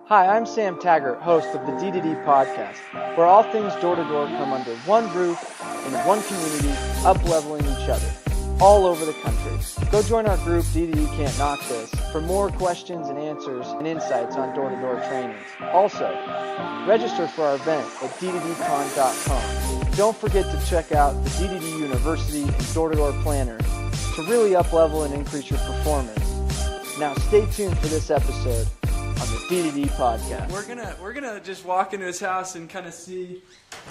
Hi, I'm Sam Taggart, host of the D2D podcast, where all things door-to-door come under one roof, in one community, up-leveling each other, all over the country. Go join our group, D2D Can't Knock This, for more questions and answers and insights on door-to-door trainings. Also, register for our event at d2dcon.com. Don't forget to check out the D2D University and Door-to-Door Planner to really up-level and increase your performance. Now stay tuned for this episode on the D2D podcast. We're gonna just walk into his house and kind of see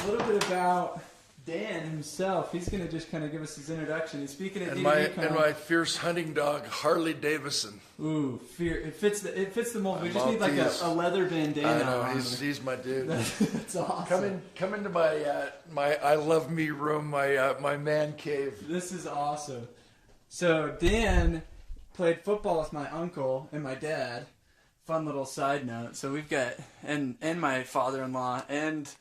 a little bit about Dan himself. He's gonna just kind of give us his introduction. He's speaking at D2D and my fierce hunting dog, Harley Davidson. Ooh, fear! It fits the mold. We just need like a leather bandana. I know he's my dude. That's awesome. Come into my I love me room, my man cave. This is awesome. So Dan played football with my uncle and my dad. Fun little side note. So we've got and my father-in-law and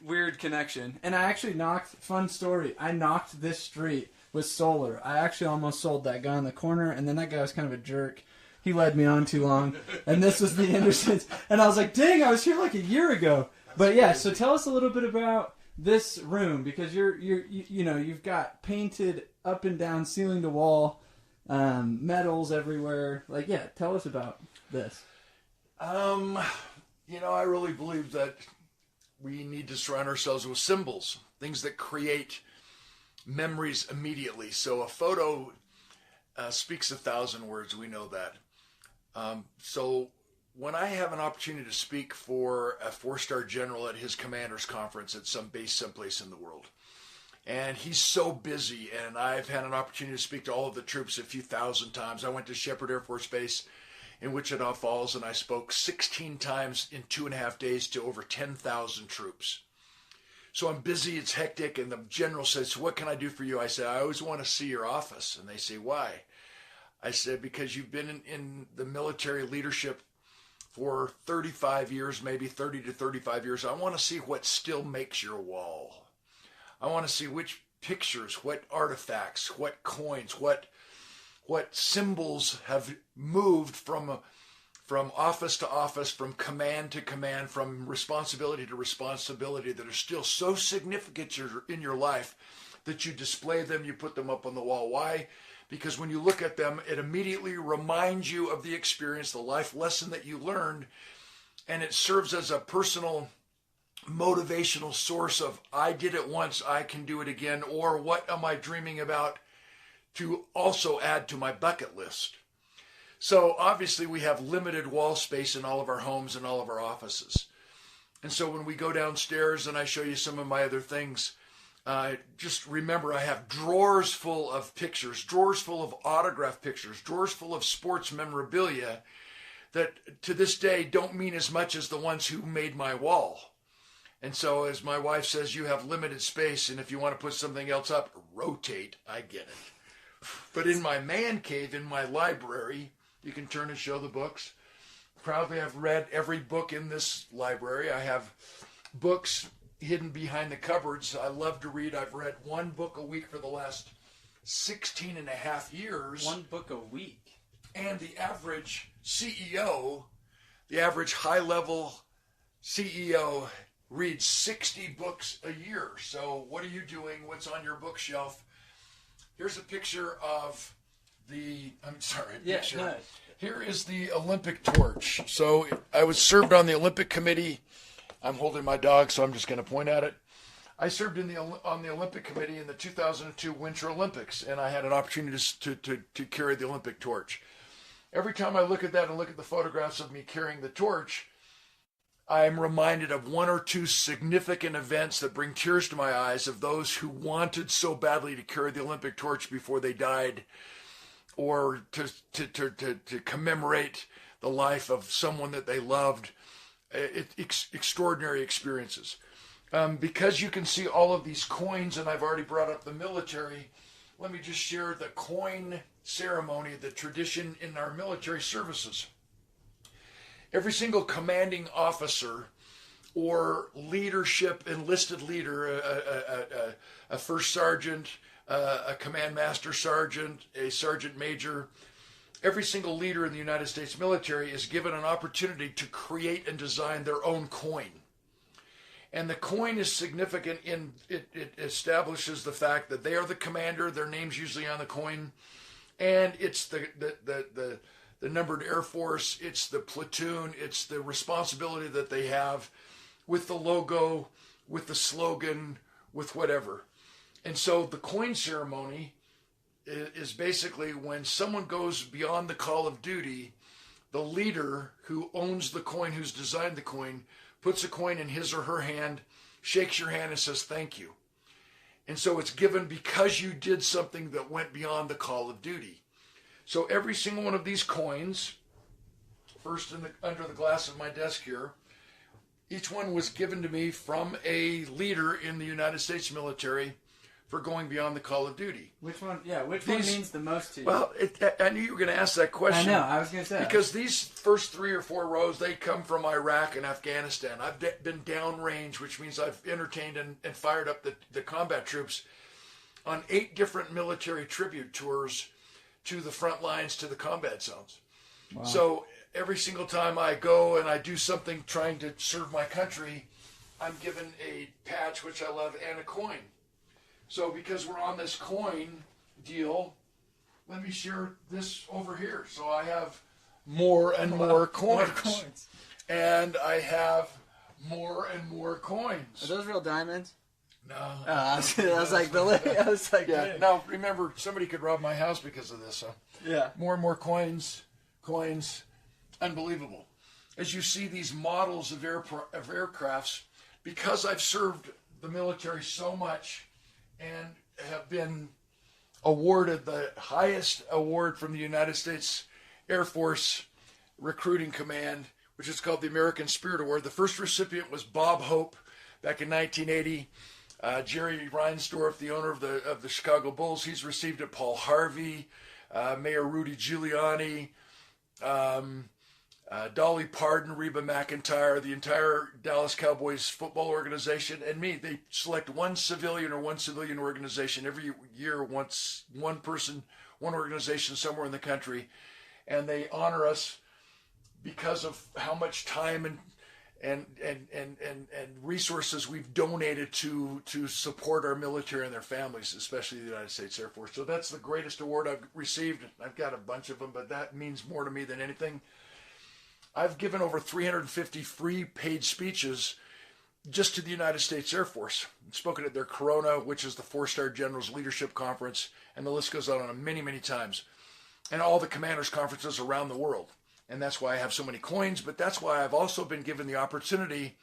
weird connection. And I actually fun story. I knocked this street with solar. I actually almost sold that guy in the corner, and then that guy was kind of a jerk. He led me on too long, and this was the Andersons. And I was like, dang, I was here like a year ago. But yeah, so tell us a little bit about this room, because you've got painted up and down, ceiling to wall, medals everywhere. Like, yeah, tell us about this. I really believe that we need to surround ourselves with symbols, things that create memories immediately. So a photo speaks 1,000 words. We know that. So when I have an opportunity to speak for a 4-star general at his commander's conference at some base someplace in the world, and he's so busy, and I've had an opportunity to speak to all of the troops a few thousand times. I went to Shepherd Air Force Base in Wichita Falls, and I spoke 16 times in 2.5 days to over 10,000 troops. So I'm busy, it's hectic, and the general says, "So what can I do for you?" I said, "I always want to see your office." And they say, "Why?" I said, "Because you've been in the military leadership for 35 years, maybe 30 to 35 years. I want to see what still makes your wall. I want to see which pictures, what artifacts, what coins, what symbols have moved from office to office, from command to command, from responsibility to responsibility, that are still so significant in your life that you display them, you put them up on the wall." Why? Because when you look at them, it immediately reminds you of the experience, the life lesson that you learned, and it serves as a personal motivational source of, I did it once, I can do it again, or what am I dreaming about to also add to my bucket list. So obviously we have limited wall space in all of our homes and all of our offices. And so when we go downstairs and I show you some of my other things, just remember I have drawers full of pictures, drawers full of autograph pictures, drawers full of sports memorabilia that to this day don't mean as much as the ones who made my wall. And so as my wife says, you have limited space, and if you want to put something else up, rotate. I get it. But in my man cave, in my library, you can turn and show the books. Proudly, I've read every book in this library. I have books hidden behind the cupboards. I love to read. I've read one book a week for the last 16 and a half years. One book a week. And the average CEO, the average high-level CEO reads 60 books a year. So what are you doing? What's on your bookshelf? Here's a picture of Here is the Olympic torch. So I was served on the Olympic committee. I'm holding my dog, so I'm just going to point at it. I served on the Olympic committee in the 2002 Winter Olympics, and I had an opportunity to carry the Olympic torch. Every time I look at that and look at the photographs of me carrying the torch, I'm reminded of one or two significant events that bring tears to my eyes, of those who wanted so badly to carry the Olympic torch before they died, or to commemorate the life of someone that they loved. Extraordinary experiences. Because you can see all of these coins, and I've already brought up the military, let me just share the coin ceremony, the tradition in our military services. Every single commanding officer or leadership enlisted leader, a first sergeant, a command master sergeant, a sergeant major, every single leader in the United States military is given an opportunity to create and design their own coin. And the coin is significant in it establishes the fact that they are the commander, their name's usually on the coin, and it's the numbered Air Force, it's the platoon, it's the responsibility that they have with the logo, with the slogan, with whatever. And so the coin ceremony is basically when someone goes beyond the call of duty, the leader who owns the coin, who's designed the coin, puts a coin in his or her hand, shakes your hand and says thank you. And so it's given because you did something that went beyond the call of duty. So every single one of these coins, first under the glass of my desk here, each one was given to me from a leader in the United States military for going beyond the call of duty. Which one? Yeah, which one means the most to you? Well, I knew you were going to ask that question. I know, I was going to say. Because these first 3 or 4 rows, they come from Iraq and Afghanistan. I've been downrange, which means I've entertained and fired up the combat troops on 8 different military tribute tours to the front lines, to the combat zones. Wow. So every single time I go and I do something trying to serve my country, I'm given a patch, which I love, and a coin. So because we're on this coin deal, let me share this over here. So I have more and more coins. And I have more and more coins. Are those real diamonds? No. I was like, Billy. I was like, yeah. Now remember, somebody could rob my house because of this. So yeah. More and more coins, unbelievable. As you see these models of aircrafts, because I've served the military so much and have been awarded the highest award from the United States Air Force Recruiting Command, which is called the American Spirit Award. The first recipient was Bob Hope back in 1980. Jerry Reinsdorf, the owner of the Chicago Bulls, he's received it. Paul Harvey, Mayor Rudy Giuliani, Dolly Parton, Reba McEntire, the entire Dallas Cowboys football organization, and me. They select one civilian organization every year, once, one person, one organization somewhere in the country, and they honor us because of how much time and resources we've donated to support our military and their families, especially the United States Air Force. So that's the greatest award I've received. I've got a bunch of them, but that means more to me than anything. I've given over 350 free paid speeches just to the United States Air Force. I've spoken at their Corona, which is the 4-star Generals Leadership Conference, and the list goes on many, many times. And all the commanders' conferences around the world. And that's why I have so many coins, but that's why I've also been given the opportunity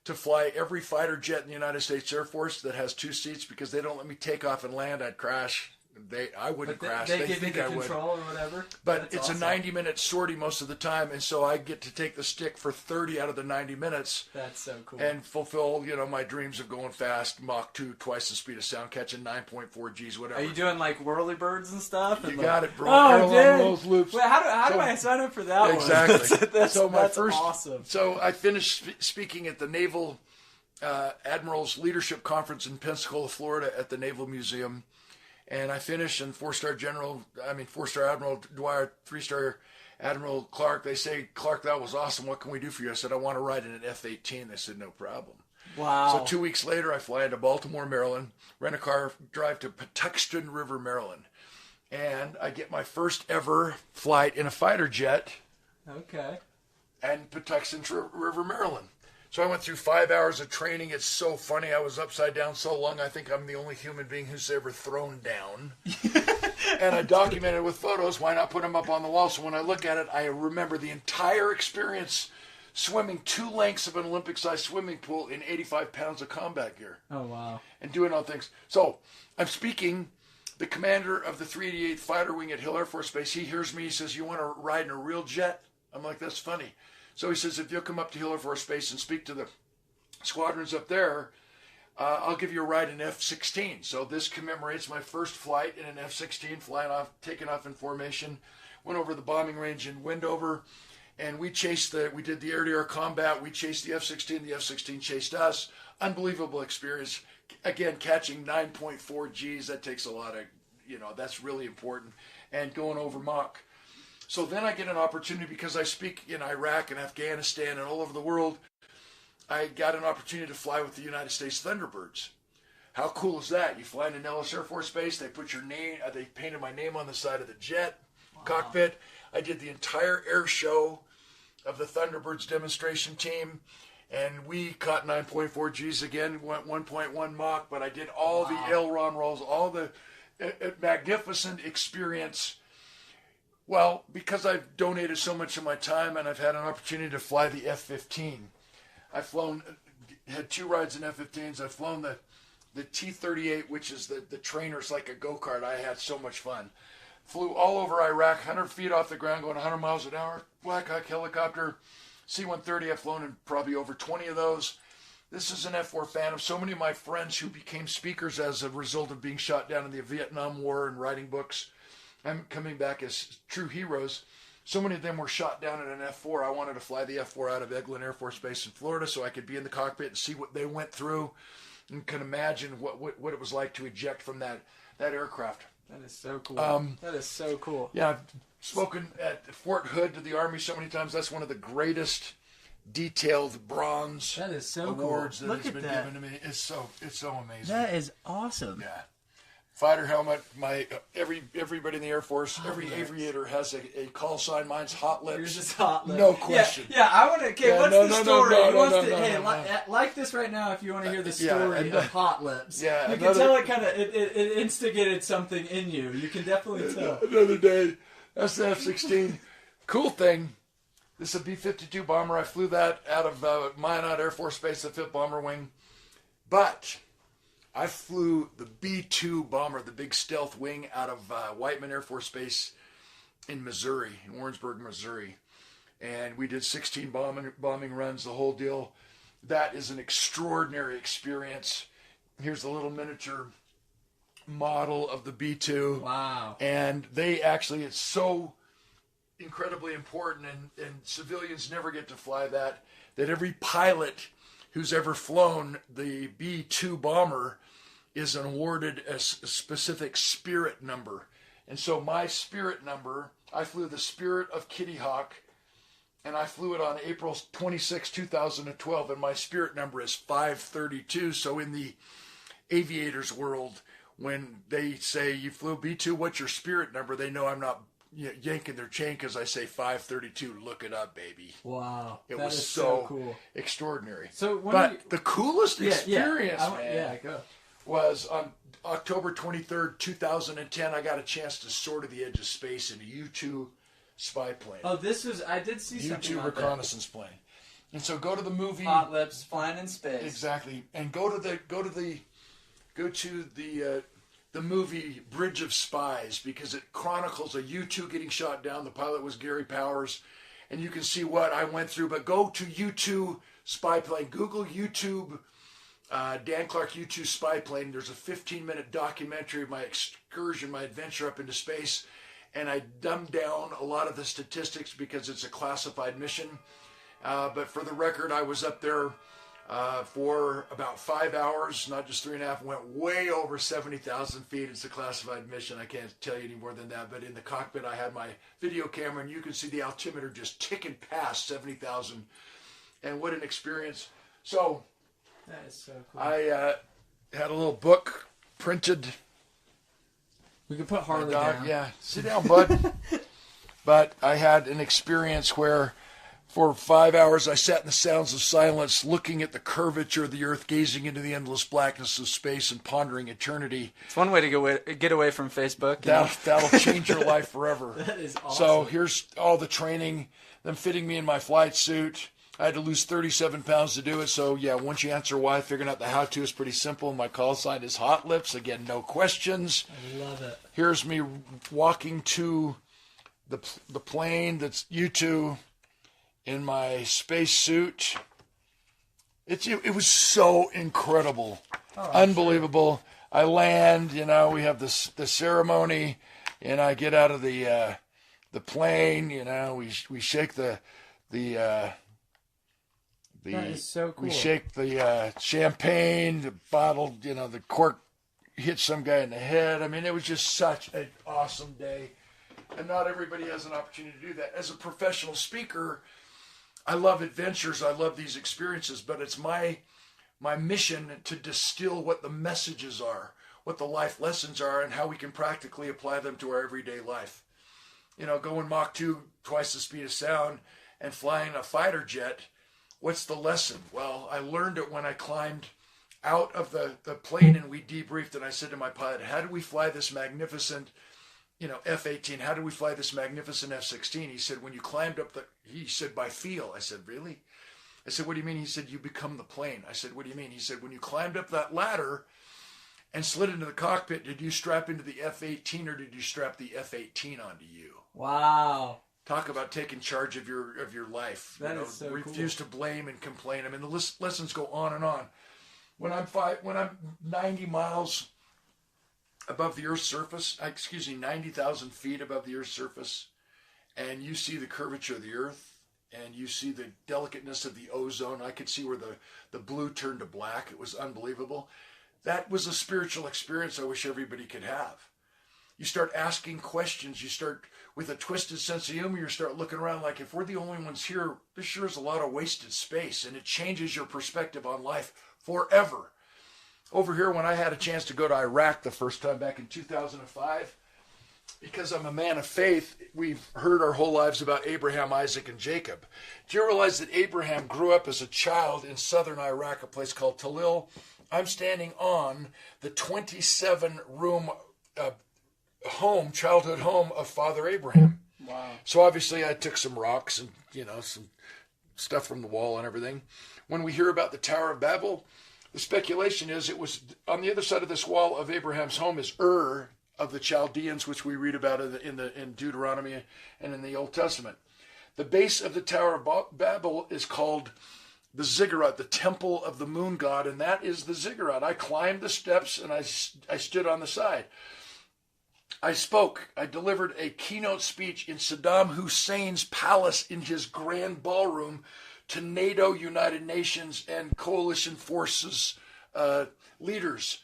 to fly every fighter jet in the United States Air Force that has 2 seats, because they don't let me take off and land. I'd crash. I wouldn't crash. They give you the control or whatever. But it's awesome. A 90-minute sortie most of the time, and so I get to take the stick for 30 out of the 90 minutes. That's so cool. And fulfill, my dreams of going fast, Mach 2, twice the speed of sound, catching 9.4 Gs, whatever. Are you doing like whirlybirds and stuff? You got it, bro. Oh, dude. Those loops. Wait, how do I sign up for that exactly. one? That's first, awesome. So I finished speaking at the Naval Admirals Leadership Conference in Pensacola, Florida, at the Naval Museum. And I finished, and 4-star Admiral Dwyer, 3-star Admiral Clark, they say, "Clark, that was awesome. What can we do for you?" I said, "I want to ride in an F-18. They said, "No problem." Wow. So 2 weeks later, I fly into Baltimore, Maryland, rent a car, drive to Patuxent River, Maryland. And I get my first ever flight in a fighter jet. Okay. And Patuxent River, Maryland. So I went through 5 hours of training. It's so funny. I was upside down so long, I think I'm the only human being who's ever thrown down. And I documented with photos. Why not put them up on the wall? So when I look at it, I remember the entire experience swimming 2 lengths of an Olympic-sized swimming pool in 85 pounds of combat gear. Oh, wow. And doing all things. So I'm speaking. The commander of the 388th Fighter Wing at Hill Air Force Base, he hears me. He says, "You want to ride in a real jet?" I'm like, "That's funny." So he says, "If you'll come up to Hill Air Force Base and speak to the squadrons up there, I'll give you a ride in F-16. So this commemorates my first flight in an F-16, taking off in formation. Went over the bombing range in Wendover, and we did the air-to-air combat. We chased the F-16. The F-16 chased us. Unbelievable experience. Again, catching 9.4 Gs, that takes a lot of, that's really important. And going over Mach So then I get an opportunity, because I speak in Iraq and Afghanistan and all over the world. I got an opportunity to fly with the United States Thunderbirds. How cool is that? You fly into Nellis Air Force Base. They put your name. They painted my name on the side of the jet cockpit. I did the entire air show of the Thunderbirds demonstration team, and we caught 9.4 Gs again, went 1.1 Mach. But I did all the aileron rolls, all the magnificent experience. Well, because I've donated so much of my time and I've had an opportunity to fly the F-15. I've had 2 rides in F-15s. I've flown the T-38, which is the trainer's like a go-kart. I had so much fun. Flew all over Iraq, 100 feet off the ground, going 100 miles an hour. Black Hawk helicopter, C-130. I've flown in probably over 20 of those. This is an F-4 Phantom. So many of my friends who became speakers as a result of being shot down in the Vietnam War and writing books, I'm coming back as true heroes. So many of them were shot down in an F-4. I wanted to fly the F-4 out of Eglin Air Force Base in Florida so I could be in the cockpit and see what they went through, and can imagine what it was like to eject from that aircraft. That is so cool. That is so cool. Yeah, I've spoken at Fort Hood to the Army so many times. That's one of the greatest detailed bronze That is so awards cool. that Look has at been that. given to me. It's so amazing. That is awesome. Yeah. Fighter helmet. Everybody in the Air Force, every aviator has a call sign. Mine's Hot Lips. Yours is Hot Lips. No question. Yeah, I want to. Okay, Yeah, what's no, the no, no, story? no, He no, wants no, to, no, hey, no, no. like this right now if you want to hear the Yeah, story and of Hot Lips. Yeah, you can tell it kind of it instigated something in you. You can definitely tell. Another day, that's the F-16. Cool thing. This is a B-52 bomber. I flew that out of Minot Air Force Base, the 5th Bomber Wing. But I flew the B-2 bomber, the big stealth wing, out of Whiteman Air Force Base in Missouri, in Warrensburg, Missouri. And we did 16 bombing runs, the whole deal. That is an extraordinary experience. Here's a little miniature model of the B-2. Wow. And it's so incredibly important, and civilians never get to fly that every pilot who's ever flown the B-2 bomber is awarded a specific Spirit number. And so my Spirit number, I flew the Spirit of Kitty Hawk, and I flew it on April 26, 2012, and my Spirit number is 532. So in the aviators world, when they say you flew B-2, what's your Spirit number, they know I'm not yanking their chain because I say 532. Look it up, baby. Wow. It that was is so cool. extraordinary. So the coolest experience, man, go. was on October 23rd, 2010. I got a chance to soar to the edge of space in a U-2 spy plane. Oh, I did see something U-2 about reconnaissance plane. And so go to the movie. Hot Lips, flying in space. Exactly. And go to the movie Bridge of Spies, because it chronicles a U-2 getting shot down. The pilot was Gary Powers, and you can see what I went through. But go to U-2 spy plane. Google YouTube Dan Clark U-2 spy plane. There's a 15-minute documentary of my excursion, my adventure up into space, and I dumbed down a lot of the statistics because it's a classified mission. But for the record, I was up there for about 5 hours, not just 3.5, went way over 70,000 feet. It's a classified mission. I can't tell you any more than that. But in the cockpit, I had my video camera, and you can see the altimeter just ticking past 70,000. And what an experience. So that is so cool. I had a little book printed. We could put Harley down. Yeah, sit down, bud. But I had an experience where for 5 hours I sat in the sounds of silence, looking at the curvature of the earth, gazing into the endless blackness of space and pondering eternity. It's one way to get away from Facebook. That'll change your life forever. That is awesome. So here's all the training, them fitting me in my flight suit. I had to lose 37 pounds to do it. So, yeah, once you answer why, figuring out the how-to is pretty simple. My call sign is Hot Lips. Again, no questions. I love it. Here's me walking to the plane that's U-2 in my space suit. It was so incredible. Oh, unbelievable. Sure. I land, we have the ceremony, and I get out of the plane, we shake the that is so cool. We shake the champagne, the bottle, the cork hit some guy in the head. I mean, it was just such an awesome day. And not everybody has an opportunity to do that. As a professional speaker, I love adventures. I love these experiences, but it's my mission to distill what the messages are, what the life lessons are, and how we can practically apply them to our everyday life. You know, going Mach 2, twice the speed of sound, and flying a fighter jet, what's the lesson? Well, I learned it when I climbed out of the plane and we debriefed, and I said to my pilot, how do we fly this magnificent, F-18? How do we fly this magnificent F-16? He said, when you climbed up he said, by feel. I said, really? I said, what do you mean? He said, you become the plane. I said, what do you mean? He said, when you climbed up that ladder and slid into the cockpit, did you strap into the F-18 or did you strap the F-18 onto you? Wow. Talk about taking charge of your life. That is so refuse cool. to blame and complain. I mean, the lessons go on and on. When I'm 90 miles above the Earth's surface, 90,000 feet above the Earth's surface, and you see the curvature of the Earth, and you see the delicateness of the ozone. I could see where the blue turned to black. It was unbelievable. That was a spiritual experience I wish everybody could have. You start asking questions. You start, with a twisted sense of humor, you start looking around like, if we're the only ones here, this sure is a lot of wasted space, and it changes your perspective on life forever. Over here, when I had a chance to go to Iraq the first time back in 2005, because I'm a man of faith, we've heard our whole lives about Abraham, Isaac, and Jacob. Do you realize that Abraham grew up as a child in southern Iraq, a place called Talil? I'm standing on the 27-room childhood home of Father Abraham. Wow. So obviously I took some rocks and, some stuff from the wall and everything. When we hear about the Tower of Babel, the speculation is it was on the other side of this wall of Abraham's home is Ur of the Chaldeans, which we read about in Deuteronomy and in the Old Testament. The base of the Tower of Babel is called the Ziggurat, the temple of the moon god, and that is the Ziggurat. I climbed the steps and I stood on the side. I delivered a keynote speech in Saddam Hussein's palace in his grand ballroom to NATO, United Nations, and coalition forces leaders.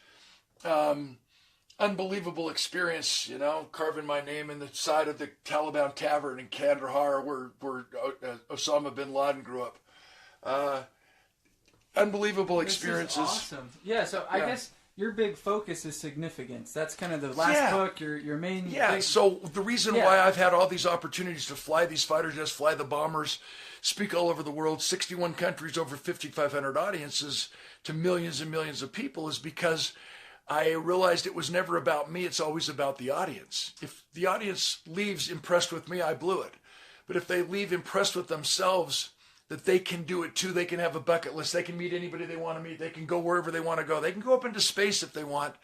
Unbelievable experience, carving my name in the side of the Taliban tavern in Kandahar where Osama bin Laden grew up. Unbelievable experiences. This is awesome. Yeah, so I guess your big focus is significance. That's kind of the last book, your main... Yeah, so the reason why I've had all these opportunities to fly these fighter jets, fly the bombers, speak all over the world, 61 countries, over 5,500 audiences to millions and millions of people is because I realized it was never about me, it's always about the audience. If the audience leaves impressed with me, I blew it. But if they leave impressed with themselves, that they can do it too, they can have a bucket list, they can meet anybody they want to meet, they can go wherever they want to go, they can go up into space if they want.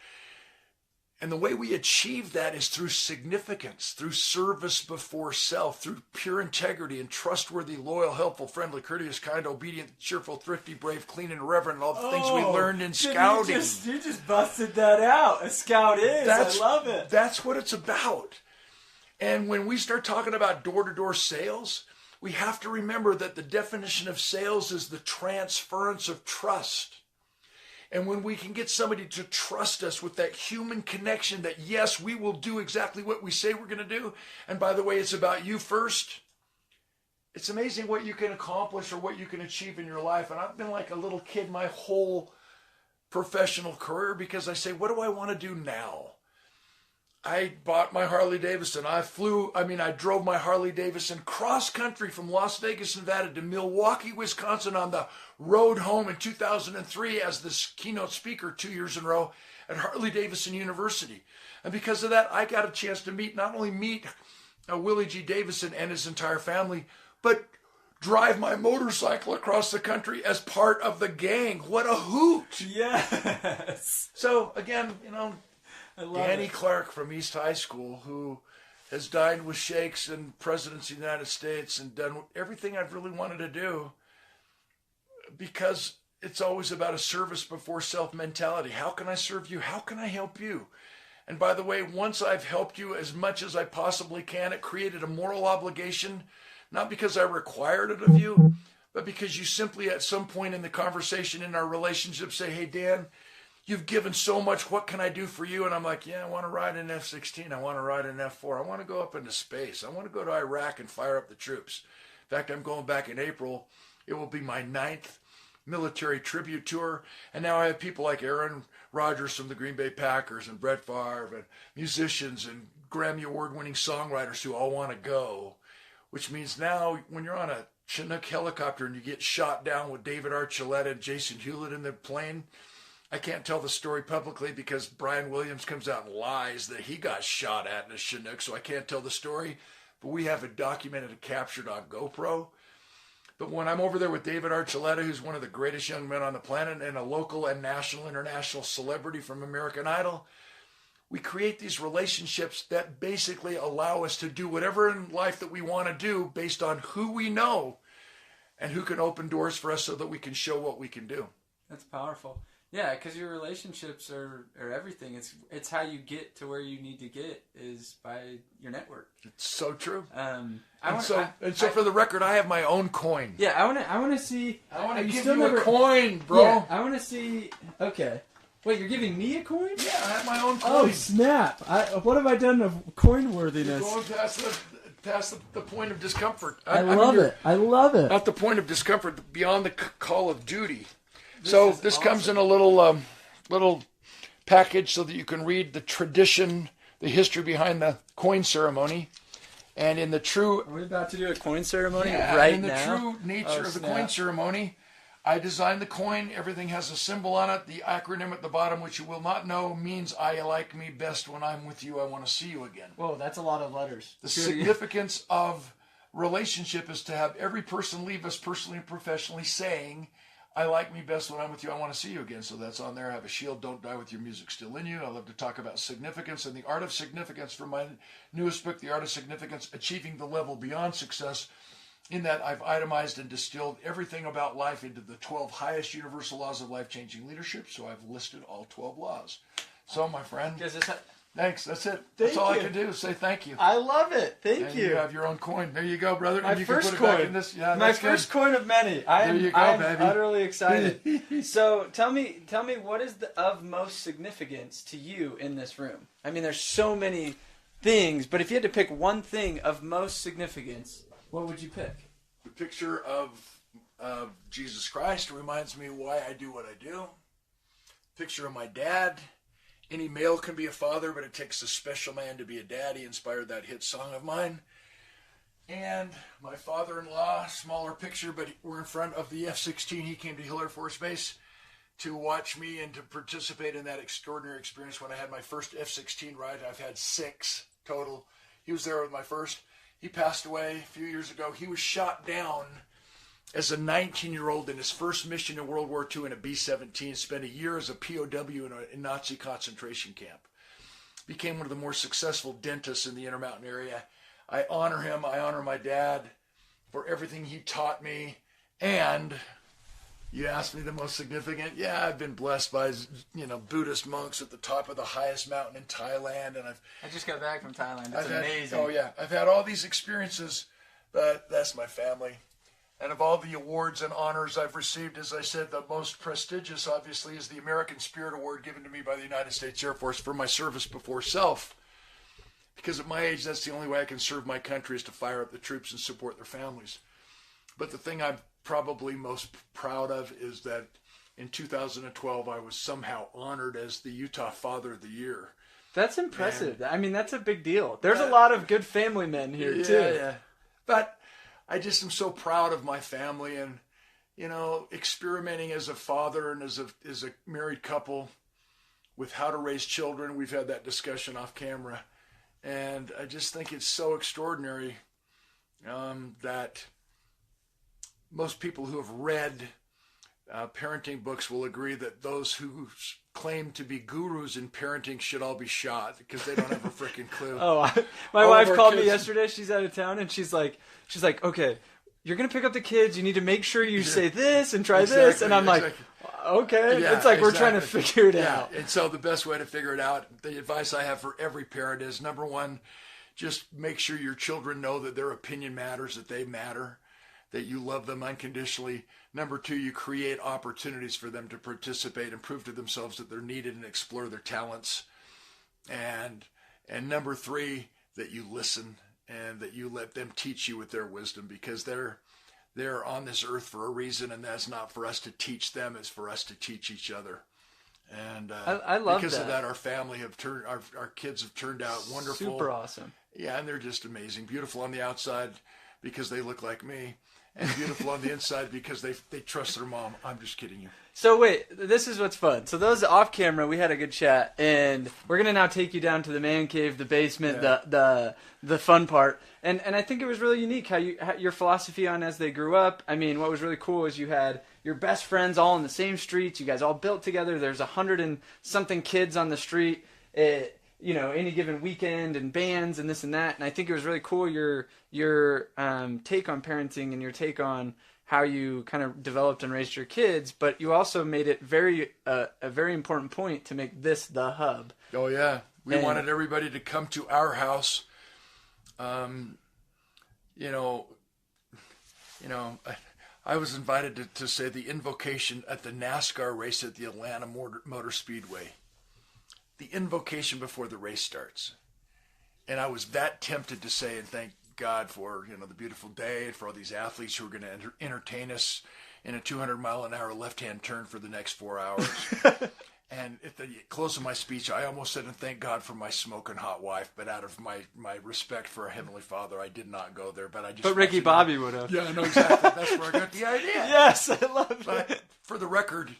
And the way we achieve that is through significance, through service before self, through pure integrity and trustworthy, loyal, helpful, friendly, courteous, kind, obedient, cheerful, thrifty, brave, clean, and reverent, and all the things we learned in scouting. You just busted that out. A scout is. I love it. That's what it's about. And when we start talking about door-to-door sales, we have to remember that the definition of sales is the transference of trust. And when we can get somebody to trust us with that human connection that, yes, we will do exactly what we say we're going to do. And by the way, it's about you first. It's amazing what you can accomplish or what you can achieve in your life. And I've been like a little kid my whole professional career because I say, what do I want to do now? I bought my Harley Davidson. I drove my Harley Davidson cross country from Las Vegas, Nevada to Milwaukee, Wisconsin on the road home in 2003 as this keynote speaker 2 years in a row at Harley Davidson University. And because of that, I got a chance to not only meet Willie G. Davidson and his entire family, but drive my motorcycle across the country as part of the gang. What a hoot. Yes. So again, Danny it. Clark from East High School, who has dined with sheikhs and presidents of the United States and done everything I've really wanted to do, because it's always about a service before self mentality. How can I serve you? How can I help you? And by the way, once I've helped you as much as I possibly can, it created a moral obligation, not because I required it of you, but because you simply at some point in the conversation in our relationship say, hey, Dan, you've given so much. What can I do for you? And I'm like, yeah, I want to ride an F-16. I want to ride an F-4. I want to go up into space. I want to go to Iraq and fire up the troops. In fact, I'm going back in April. It will be my 9th military tribute tour. And now I have people like Aaron Rodgers from the Green Bay Packers and Brett Favre and musicians and Grammy Award-winning songwriters who all want to go, which means now when you're on a Chinook helicopter and you get shot down with David Archuleta and Jason Hewlett in the plane, I can't tell the story publicly because Brian Williams comes out and lies that he got shot at in a Chinook, so I can't tell the story. But we have it documented and captured on GoPro. But when I'm over there with David Archuleta, who's one of the greatest young men on the planet and a local and national, international celebrity from American Idol, we create these relationships that basically allow us to do whatever in life that we want to do based on who we know and who can open doors for us so that we can show what we can do. That's powerful. Yeah, because your relationships are everything. It's how you get to where you need to get is by your network. It's so true. So for the record, I have my own coin. Yeah, I want to see. I want to give you a coin, bro. Yeah, I want to see. Okay. Wait, you're giving me a coin? Yeah, I have my own coin. Oh, snap. What have I done of coin worthiness? You're going past the point of discomfort. I love it. I love it. At the point of discomfort, beyond the call of duty. This awesome. Comes in a little package so that you can read the tradition, the history behind the coin ceremony. And in the true... Are we about to do a coin ceremony right now? In the true nature of the coin ceremony, I designed the coin. Everything has a symbol on it. The acronym at the bottom, which you will not know, means I like me best when I'm with you. I want to see you again. Whoa, that's a lot of letters. The significance of relationship is to have every person leave us personally and professionally saying, I like me best when I'm with you. I want to see you again. So that's on there. I have a shield. Don't die with your music still in you. I love to talk about significance and the art of significance from my newest book, The Art of Significance, Achieving the Level Beyond Success. In that, I've itemized and distilled everything about life into the 12 highest universal laws of life-changing leadership. So I've listed all 12 laws. So, my friend, thanks. That's it. That's all I can do is say thank you. I love it. Thank you. You have your own coin. There you go, brother. My and you first can put it coin. back in this. Yeah, my first coin of many. I'm baby. utterly excited. So tell me what is of most significance to you in this room? I mean, there's so many things, but if you had to pick one thing of most significance, what would you pick? The picture of Jesus Christ reminds me why I do what I do. Picture of my dad. Any male can be a father, but it takes a special man to be a dad. He inspired that hit song of mine. And my father-in-law, smaller picture, but we're in front of the F-16. He came to Hill Air Force Base to watch me and to participate in that extraordinary experience when I had my first F-16 ride. I've had 6 total. He was there with my first. He passed away a few years ago. He was shot down as a 19-year-old in his first mission in World War II in a B-17, spent a year as a POW in a Nazi concentration camp. Became one of the more successful dentists in the Intermountain area. I honor him. I honor my dad for everything he taught me. And you asked me the most significant. Yeah, I've been blessed by, Buddhist monks at the top of the highest mountain in Thailand. And I just got back from Thailand. It's amazing. I've had all these experiences, but that's my family. And of all the awards and honors I've received, as I said, the most prestigious, obviously, is the American Spirit Award given to me by the United States Air Force for my service before self. Because at my age, that's the only way I can serve my country is to fire up the troops and support their families. But the thing I'm probably most proud of is that in 2012, I was somehow honored as the Utah Father of the Year. That's impressive. I mean, that's a big deal. There's a lot of good family men here, too. Yeah. But I just am so proud of my family and, experimenting as a father and as a married couple with how to raise children. We've had that discussion off camera. And I just think it's so extraordinary that most people who have read parenting books will agree that those who claim to be gurus in parenting should all be shot because they don't have a freaking clue. My wife called me yesterday. She's out of town and she's like, okay, you're going to pick up the kids. You need to make sure you say this and try this. And I'm like, okay. It's like we're trying to figure it out. And so the best way to figure it out, the advice I have for every parent is, number one, just make sure your children know that their opinion matters, that they matter. that you love them unconditionally. Number 2, you create opportunities for them to participate and prove to themselves that they're needed and explore their talents. And number 3, that you listen and that you let them teach you with their wisdom, because they're on this earth for a reason, and that's not for us to teach them, it's for us to teach each other. And I love because that. of that, our family have turned, our kids have turned out wonderful. Super awesome. Yeah, and they're just amazing. Beautiful on the outside because they look like me, and beautiful on the inside because they trust their mom. I'm just kidding you. So wait, this is what's fun. So those off camera, we had a good chat, and we're gonna now take you down to the man cave, the basement, the fun part. And I think it was really unique how your philosophy on as they grew up. I mean, what was really cool is you had your best friends all in the same streets. You guys all built together. There's 100 and something kids on the street. Any given weekend, and bands and this and that. And I think it was really cool your take on parenting and your take on how you kind of developed and raised your kids. But you also made it a very important point to make this the hub. Oh yeah, we wanted everybody to come to our house. I was invited to say the invocation at the NASCAR race at the Atlanta Motor Speedway. The invocation before the race starts. And I was that tempted to say, and thank God for, the beautiful day and for all these athletes who are going to entertain us in a 200-mile-an-hour left-hand turn for the next 4 hours. And at the close of my speech, I almost said, and thank God for my smoking hot wife, but out of my respect for our Heavenly Father, I did not go there. But Ricky Bobby would have. Yeah, I know exactly. That's where I got the idea. Yes, I love it. But for the record,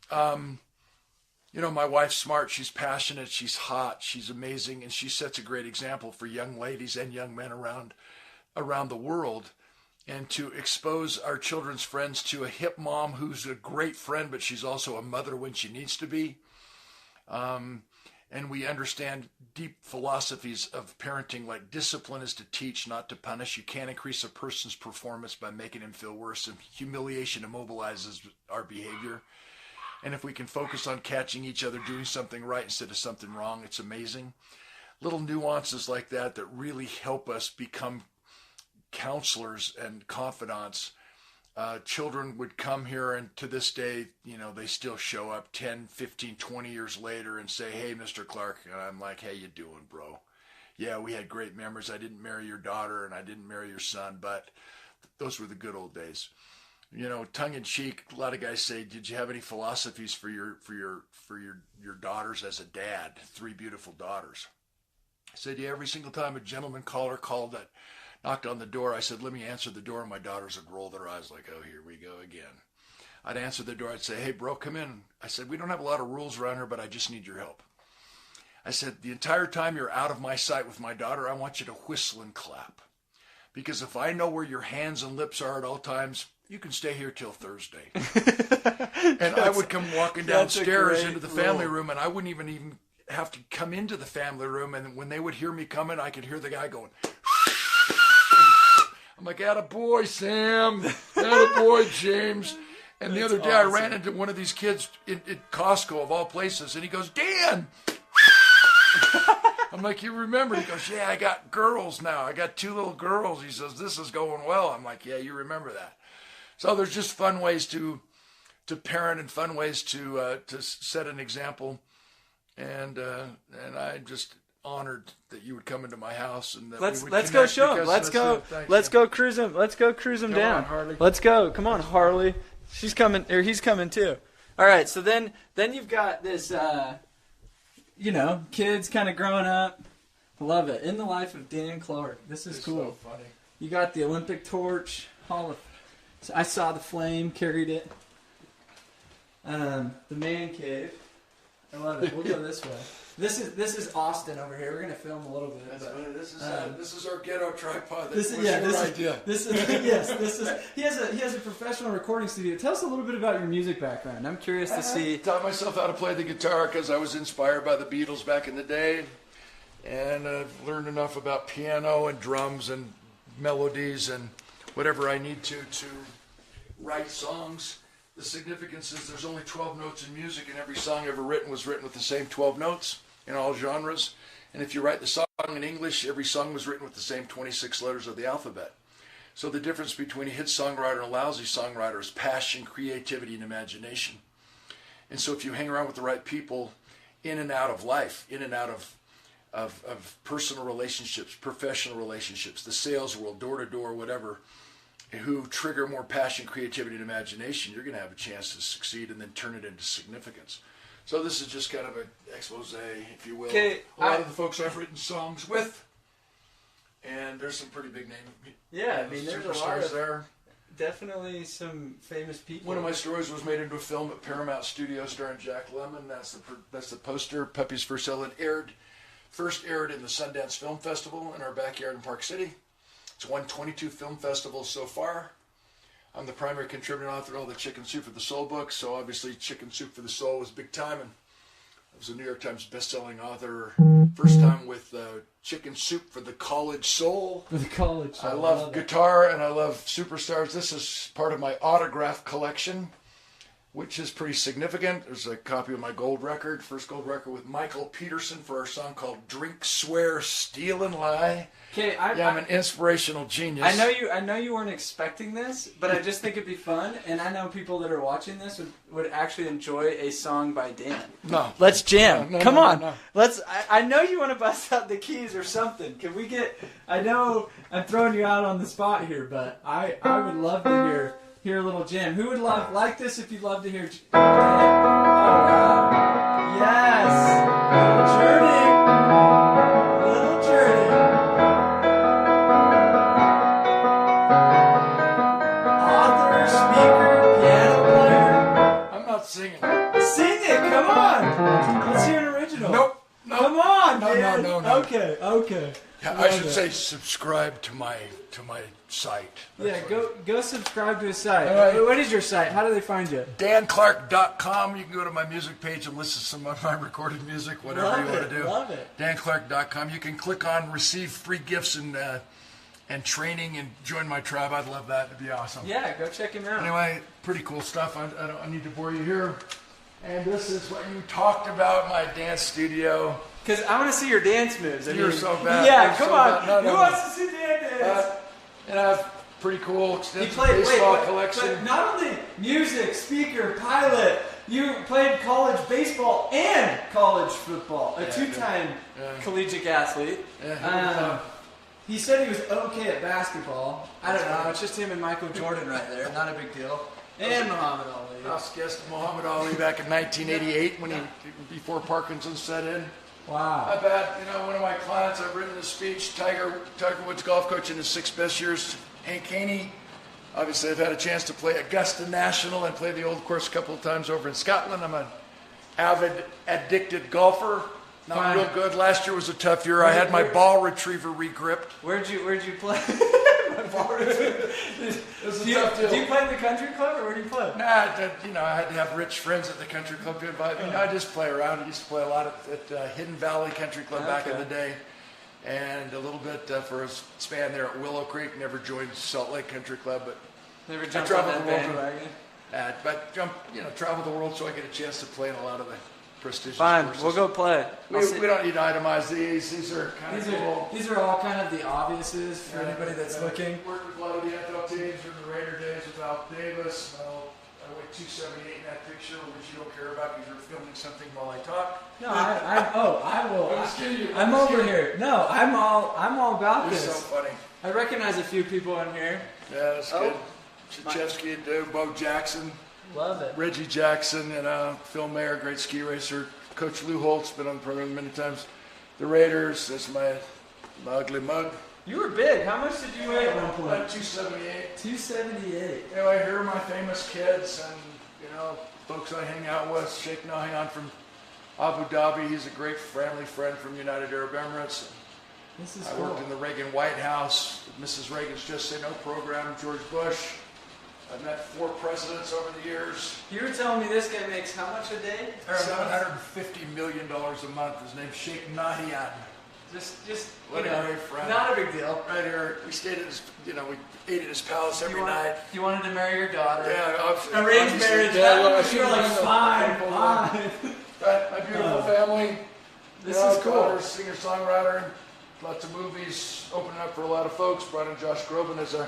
my wife's smart, she's passionate, she's hot, she's amazing, and she sets a great example for young ladies and young men around the world. And to expose our children's friends to a hip mom who's a great friend, but she's also a mother when she needs to be. And we understand deep philosophies of parenting, like discipline is to teach, not to punish. You can't increase a person's performance by making him feel worse, and humiliation immobilizes our behavior. And if we can focus on catching each other doing something right instead of something wrong, it's amazing. Little nuances like that really help us become counselors and confidants. Children would come here, and to this day, they still show up 10, 15, 20 years later and say, "Hey, Mr. Clark." And I'm like, "Hey, you doing, bro? Yeah, we had great memories. I didn't marry your daughter and I didn't marry your son, but those were the good old days." Tongue in cheek, a lot of guys say, "Did you have any philosophies for your daughters as a dad?" 3 beautiful daughters. I said, "Yeah, every single time a gentleman caller called that knocked on the door, I said, 'Let me answer the door,' and my daughters would roll their eyes like, 'Oh, here we go again.' I'd answer the door, I'd say, 'Hey, bro, come in.' I said, 'We don't have a lot of rules around here, but I just need your help.' I said, 'The entire time you're out of my sight with my daughter, I want you to whistle and clap. Because if I know where your hands and lips are at all times, you can stay here till Thursday.'" And I would come walking downstairs into the family room, and I wouldn't even have to come into the family room. And when they would hear me coming, I could hear the guy going, I'm like, "Attaboy, Sam. Attaboy, James." And the other day I ran into one of these kids at Costco, of all places, and he goes, "Dan." I'm like, "You remember?" He goes, "Yeah, I got girls now. I got 2 little girls." He says, "This is going well." I'm like, "Yeah, you remember that." So there's just fun ways to parent and fun ways to set an example. And I'm just honored that you would come into my house and that let's go show him. Let's go cruise him. Let's go cruise him down. On, Harley. Let's go. Come on, Harley. She's coming, or he's coming too. All right. So then you've got this, kids kind of growing up. Love it. In the life of Dan Clark. This is cool. So funny. You got the Olympic torch. So I saw the flame, carried it. The man cave. I love it. We'll go this way. This is Austin over here. We're gonna film a little bit. That's funny. This is our ghetto tripod. This is he has a professional recording studio. Tell us a little bit about your music background. I'm curious to see. I taught myself how to play the guitar because I was inspired by the Beatles back in the day, and I've learned enough about piano and drums and melodies and whatever I need to write songs. The significance is there's only 12 notes in music, and every song ever written was written with the same 12 notes in all genres. And if you write the song in English, every song was written with the same 26 letters of the alphabet. So the difference between a hit songwriter and a lousy songwriter is passion, creativity, and imagination. And so if you hang around with the right people in and out of life, in and out of personal relationships, professional relationships, the sales world, door to door, whatever, who trigger more passion, creativity, and imagination, you're going to have a chance to succeed and then turn it into significance. So this is just kind of an expose, if you will. Okay, a lot of the folks I've written songs with, and there's some pretty big names. Yeah, I mean, there's a lot superstars of there. definitely some famous people. One of my stories was made into a film at Paramount Studios starring Jack Lemmon. That's the poster. Puppies for Sale. It first aired in the Sundance Film Festival in our backyard in Park City. It's won 22 film festivals so far. I'm the primary contributing author of all the Chicken Soup for the Soul books, so obviously Chicken Soup for the Soul was big time, and I was a New York Times best-selling author. First time with Chicken Soup for the College Soul. For the college. I love guitar and I love superstars. This is part of my autograph collection, which is pretty significant. There's a copy of my gold record, first gold record with Michael Peterson for our song called Drink, Swear, Steal, and Lie. Okay, I'm an inspirational genius. I know you weren't expecting this, but I just think it'd be fun, and I know people that are watching this would actually enjoy a song by Dan. No. Let's jam. No, Come no, on. no. Let's. I know you want to bust out the keys or something. Can we get? I know I'm throwing you out on the spot here, but I would love to hear a little jam. Who would like this if you'd love to hear jam? Oh wow. Yes. Little Journey. Little Journey. Author, speaker, piano player. I'm not singing. Sing it, come on. Let's hear an original. Nope. Come on, No, man. no. Okay. I should say subscribe to my site. Yeah, go subscribe to his site. All right. What is your site? How do they find you? DanClark.com. You can go to my music page and listen to some of my recorded music, whatever you want to do. Love it. DanClark.com. You can click on receive free gifts and training and join my tribe. I'd love that. It'd be awesome. Yeah, go check him out. Anyway, pretty cool stuff. I need to bore you here. And this is what you talked about, my dance studio. Because I want to see your dance moves. You're so bad. Yeah, You're come so on. bad. No. Who wants to see Dan dance? And I have pretty cool He extensive played, baseball collection. but not only music, speaker, pilot, you played college baseball and college football. A two-time collegiate athlete. He said he was okay at basketball. I don't know. It's just him and Michael Jordan right there. Not a big deal. And Muhammad Ali. I was guest Muhammad Ali back in 1988 before Parkinson's set in. Wow. I bet, one of my clients, I've written a speech, Tiger Woods golf coach in his 6 best years, Hank Haney. Obviously, I've had a chance to play Augusta National and play the old course a couple of times over in Scotland. I'm an avid, addicted golfer. Not real good. Last year was a tough year. I had my ball retriever regripped. Where'd you play? Do you play in the country club or where do you play? Nah, I had to have rich friends at the country club to invite me. I just play around. I used to play a lot at Hidden Valley Country Club back in the day, and a little bit for a span there at Willow Creek. Never joined Salt Lake Country Club, but Never jumped on that bandwagon. Travel the world so I get a chance to play in a lot of the prestigious Fine, courses. we'll go play. We don't need to itemize these. These are kind of cool. These are all kind of the obviouses for anybody that's looking. Worked with a lot of the NFL teams during the Raider days with Al Davis. I weighed 278 in that picture, which you don't care about because you're filming something while I talk. No, I will. I'm just kidding. I'm over here. No, I'm all about You're this. so funny. I recognize a few people in here. Yeah, that's good. Krzyzewski and Bo Jackson. Love it. Reggie Jackson and Phil Mayer, great ski racer. Coach Lou Holt's been on the program many times. The Raiders, that's my ugly mug. You were big. How much did you weigh at one point? About 278. 278. Anyway, here are my famous kids and, folks I hang out with. Sheikh Nahyan from Abu Dhabi. He's a great family friend from United Arab Emirates. This is I cool. worked in the Reagan White House, Mrs. Reagan's Just Say No program, George Bush. I've met 4 presidents over the years. You were telling me this guy makes how much a day? Or a month? $750 million a month. His name's Sheikh Nahyan. Just What a great friend. not a big deal. Right here, we stayed at his, we ate at his palace every night. You wanted to marry your daughter. Yeah, Arranged marriage. You're like, fine. Right, my beautiful family. This is cool. Daughter, singer-songwriter, lots of movies, opening up for a lot of folks. Brought in Josh Groban as a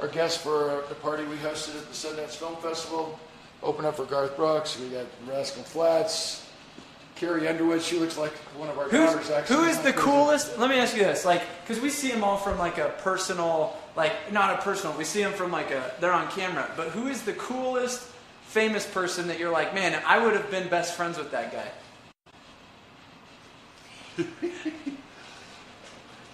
our guest for the party we hosted at the Sundance Film Festival. Open up for Garth Brooks. We got Rascal Flatts, Carrie Underwood. She looks like one of our daughters, actually. Who is the coolest? Let me ask you this, like, because we see them all from like a personal, like not a personal. We see them from like they're on camera. But who is the coolest famous person that you're like, man, I would have been best friends with that guy?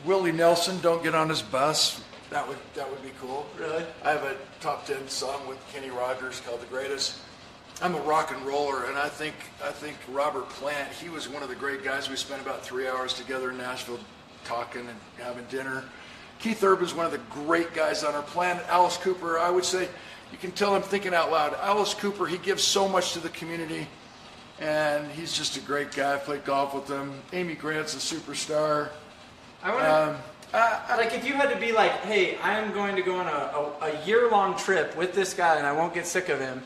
Willie Nelson, Don't Get on His Bus. That would be cool. Really? I have a top 10 song with Kenny Rogers called The Greatest. I'm a rock and roller, and I think Robert Plant, he was one of the great guys. We spent about 3 hours together in Nashville talking and having dinner. Keith Urban's one of the great guys on our planet. Alice Cooper, I would say, you can tell I'm thinking out loud. Alice Cooper, he gives so much to the community, and he's just a great guy. I played golf with him. Amy Grant's a superstar. I want like if you had to be like, hey, I am going to go on a year-long trip with this guy and I won't get sick of him,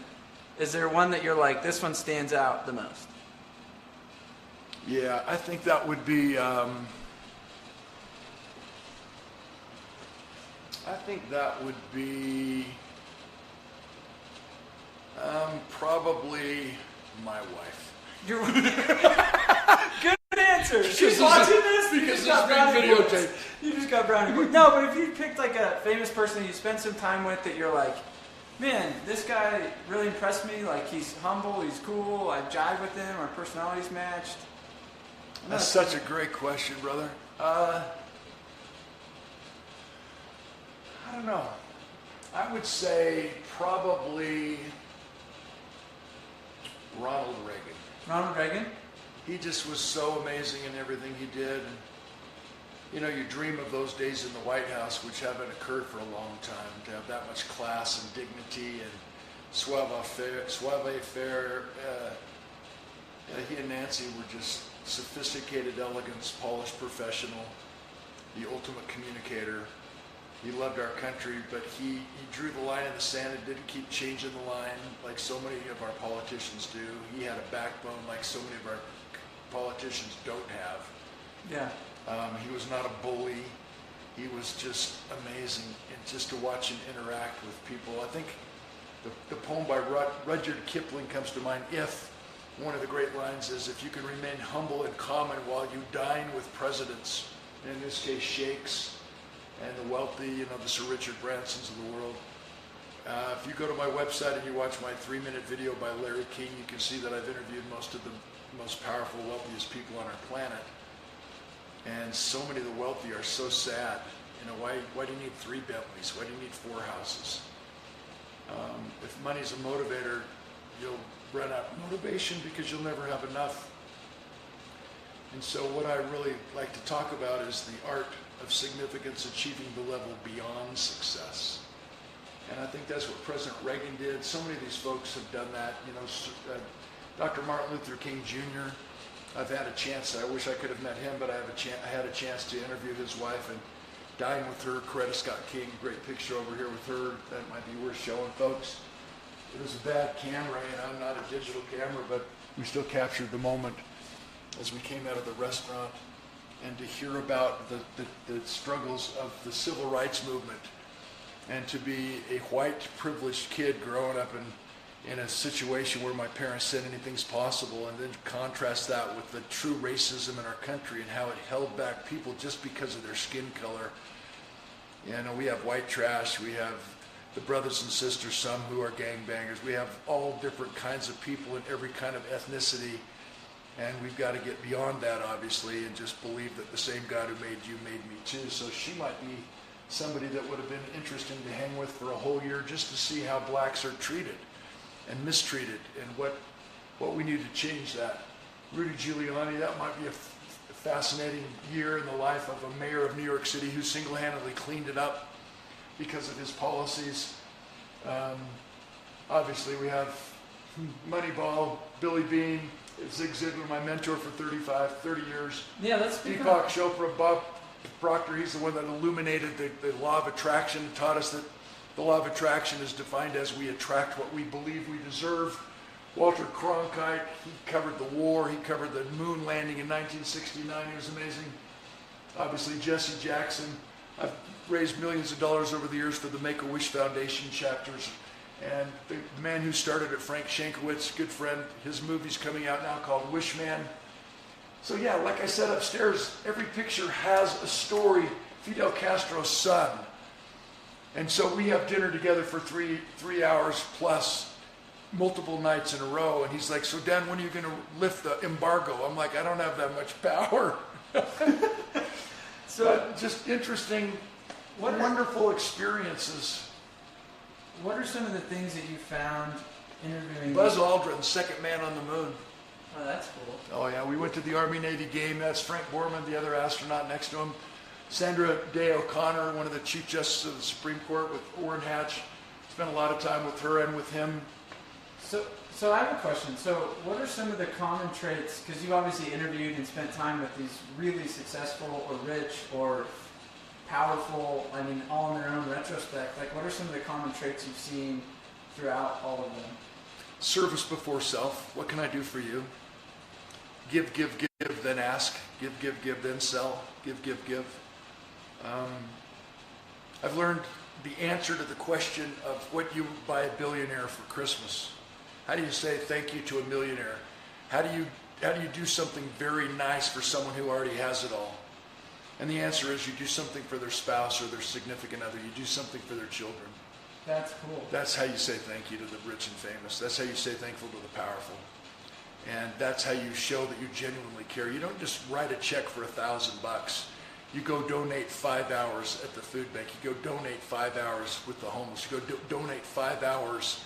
is there one that you're like, this one stands out the most? Yeah, I think that would be, probably my wife. Good answer. She's watching this because it's being videotaped. You just got brownie points. No, but if you picked like a famous person you spent some time with that you're like, man, this guy really impressed me. Like, he's humble, he's cool, I jive with him, our personalities matched. That's such a great question, brother. I don't know. I would say probably Ronald Reagan. Ronald Reagan? He just was so amazing in everything he did. And, you know, you dream of those days in the White House, which haven't occurred for a long time, to have that much class and dignity and savoir-faire. He and Nancy were just sophisticated elegance, polished professional, the ultimate communicator. He loved our country, but he drew the line in the sand and didn't keep changing the line like so many of our politicians do. He had a backbone like so many of our politicians don't have. Yeah. He was not a bully. He was just amazing, and just to watch him interact with people. I think the poem by Rudyard Kipling comes to mind. If one of the great lines is, if you can remain humble and common while you dine with presidents, and in this case sheikhs and the wealthy, you know, the Sir Richard Bransons of the world. If you go to my website and you watch my 3-minute video by Larry King, you can see that I've interviewed most of the most powerful, wealthiest people on our planet. And so many of the wealthy are so sad. You know, why do you need 3 Bentleys? Why do you need 4 houses? If money's a motivator, you'll run out of motivation because you'll never have enough. And so what I really like to talk about is the art of significance, achieving the level beyond success. And I think that's what President Reagan did. So many of these folks have done that. You know, Dr. Martin Luther King Jr., I've had a chance, I wish I could have met him, but I had a chance to interview his wife and dine with her. Coretta Scott King, great picture over here with her. That might be worth showing folks. It was a bad camera, and I'm not a digital camera, but we still captured the moment as we came out of the restaurant, and to hear about the struggles of the civil rights movement, and to be a white privileged kid growing up in a situation where my parents said anything's possible, and then contrast that with the true racism in our country and how it held back people just because of their skin color. You know, we have white trash, we have the brothers and sisters, some who are gangbangers, we have all different kinds of people in every kind of ethnicity, and we've got to get beyond that, obviously, and just believe that the same God who made you made me too. So she might be somebody that would have been interesting to hang with for a whole year just to see how blacks are treated and mistreated, and what we need to change that. Rudy Giuliani, that might be a fascinating year in the life of a mayor of New York City who single-handedly cleaned it up because of his policies. Obviously, we have Moneyball, Billy Beane, Zig Ziglar, my mentor for 30 years. Yeah, that's Deepak Chopra, Bob Proctor, he's the one that illuminated the law of attraction, taught us that the law of attraction is defined as we attract what we believe we deserve. Walter Cronkite, he covered the war, he covered the moon landing in 1969, he was amazing. Obviously Jesse Jackson, I've raised millions of dollars over the years for the Make-A-Wish Foundation chapters. And the man who started it, Frank Shankowitz, good friend, his movie's coming out now called Wish Man. So yeah, like I said upstairs, every picture has a story. Fidel Castro's son. And so we have dinner together for three hours plus multiple nights in a row. And he's like, so Dan, when are you going to lift the embargo? I'm like, I don't have that much power. So just interesting, wonderful experiences. What are some of the things that you found interviewing? Buzz Aldrin, second man on the moon. Oh, that's cool. Oh yeah, we went to the Army-Navy game. That's Frank Borman, the other astronaut next to him. Sandra Day O'Connor, one of the Chief Justices of the Supreme Court with Orrin Hatch. Spent a lot of time with her and with him. So I have a question. So what are some of the common traits, because you've obviously interviewed and spent time with these really successful or rich or powerful, I mean, all in their own retrospect. Like, what are some of the common traits you've seen throughout all of them? Service before self. What can I do for you? Give, then ask. Give, then sell. Give. I've learned the answer to the question of what you would buy a billionaire for Christmas. How do you say thank you to a millionaire? How do you do something very nice for someone who already has it all? And the answer is you do something for their spouse or their significant other. You do something for their children. That's cool. That's how you say thank you to the rich and famous. That's how you say thankful to the powerful. And that's how you show that you genuinely care. You don't just write a check for $1,000. You go donate 5 hours at the food bank. You go donate 5 hours with the homeless. You go donate 5 hours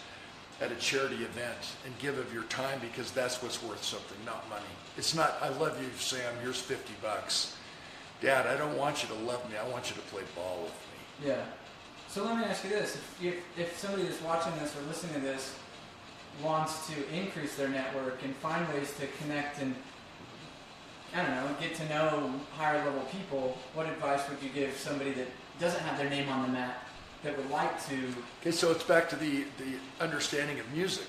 at a charity event and give of your time, because that's what's worth something, not money. It's not, I love you, Sam, here's $50. Dad, I don't want you to love me. I want you to play ball with me. Yeah. So let me ask you this. If somebody that's watching this or listening to this wants to increase their network and find ways to connect and, I don't know, get to know higher level people, what advice would you give somebody that doesn't have their name on the map that would like to? Okay, so it's back to the understanding of music.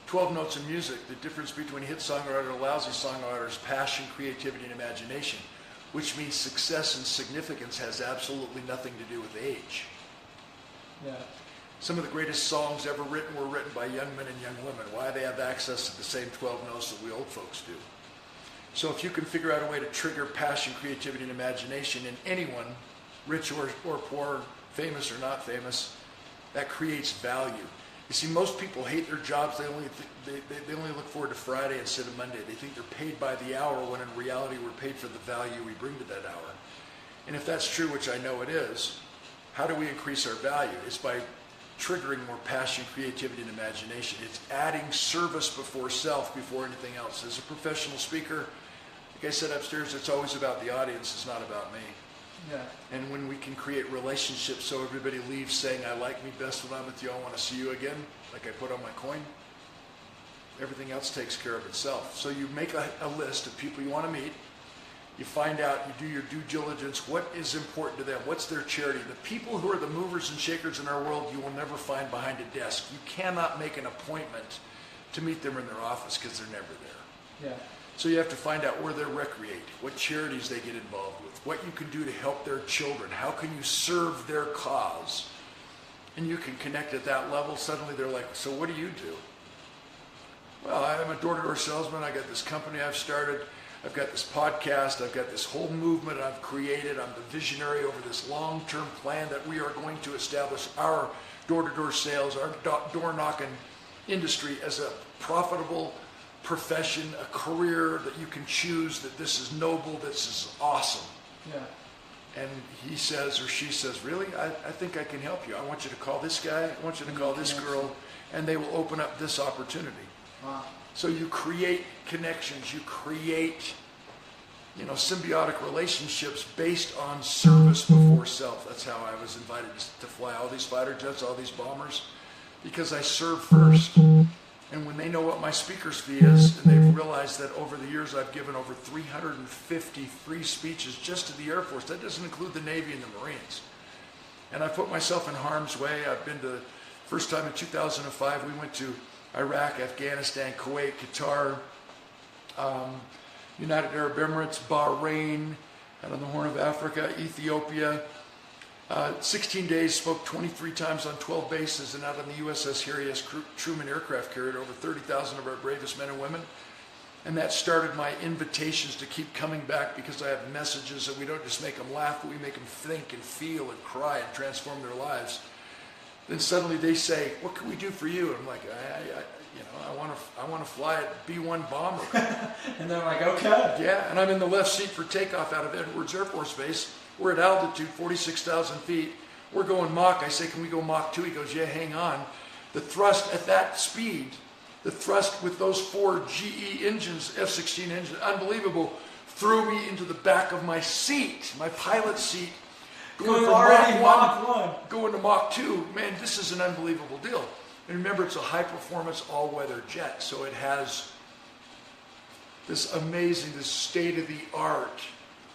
12 notes in music, the difference between a hit songwriter and a lousy songwriter is passion, creativity, and imagination, which means success and significance has absolutely nothing to do with age. Yeah. Some of the greatest songs ever written were written by young men and young women. Why? They have access to the same 12 notes that we old folks do. So if you can figure out a way to trigger passion, creativity, and imagination in anyone, rich or poor, famous or not famous, that creates value. You see, most people hate their jobs. They only look forward to Friday instead of Monday. They think they're paid by the hour, when in reality we're paid for the value we bring to that hour. And if that's true, which I know it is, how do we increase our value? It's by triggering more passion, creativity, and imagination. It's adding service before self, before anything else. As a professional speaker, like I said upstairs, it's always about the audience. It's not about me. Yeah. And when we can create relationships so everybody leaves saying, I like me best when I'm with you, I want to see you again, like I put on my coin, everything else takes care of itself. So you make a list of people you want to meet. You find out, you do your due diligence, what is important to them, what's their charity. The people who are the movers and shakers in our world, you will never find behind a desk. You cannot make an appointment to meet them in their office because they're never there. Yeah. So you have to find out where they recreate, what charities they get involved with, what you can do to help their children, how can you serve their cause. And you can connect at that level. Suddenly they're like, so what do you do? Well, I'm a door-to-door salesman. I got this company I've started. I've got this podcast. I've got this whole movement I've created. I'm the visionary over this long-term plan that we are going to establish our door-to-door sales, our door-knocking industry as a profitable profession, a career that you can choose, that this is noble, this is awesome. Yeah. And he says, or she says, really? I think I can help you. I want you to call this guy. I want you to call this girl. And they will open up this opportunity. Wow. So you create connections. You create, symbiotic relationships based on service before self. That's how I was invited to fly all these fighter jets, all these bombers, because I serve first. And when they know what my speaker's fee is, and they've realized that over the years I've given over 350 free speeches just to the Air Force. That doesn't include the Navy and the Marines. And I put myself in harm's way. I've been to, first time in 2005, we went to Iraq, Afghanistan, Kuwait, Qatar, United Arab Emirates, Bahrain, out on the Horn of Africa, Ethiopia, 16 days, spoke 23 times on 12 bases, and out on the USS Harry S. Truman aircraft carrier over 30,000 of our bravest men and women. And that started my invitations to keep coming back, because I have messages that we don't just make them laugh, but we make them think and feel and cry and transform their lives. Then suddenly they say, "What can we do for you?" And I'm like, I want to fly a B-1 bomber. And they're like, okay. Yeah, and I'm in the left seat for takeoff out of Edwards Air Force Base. We're at altitude, 46,000 feet. We're going Mach. I say, "Can we go Mach 2? He goes, "Yeah, hang on." The thrust at that speed, the thrust with those 4 GE engines, F-16 engines, unbelievable, threw me into the back of my seat, my pilot seat. Going from already Mach 1, Mach 1. going to Mach 2. Man, this is an unbelievable deal. And remember, it's a high-performance, all-weather jet, so it has this amazing, this state-of-the-art,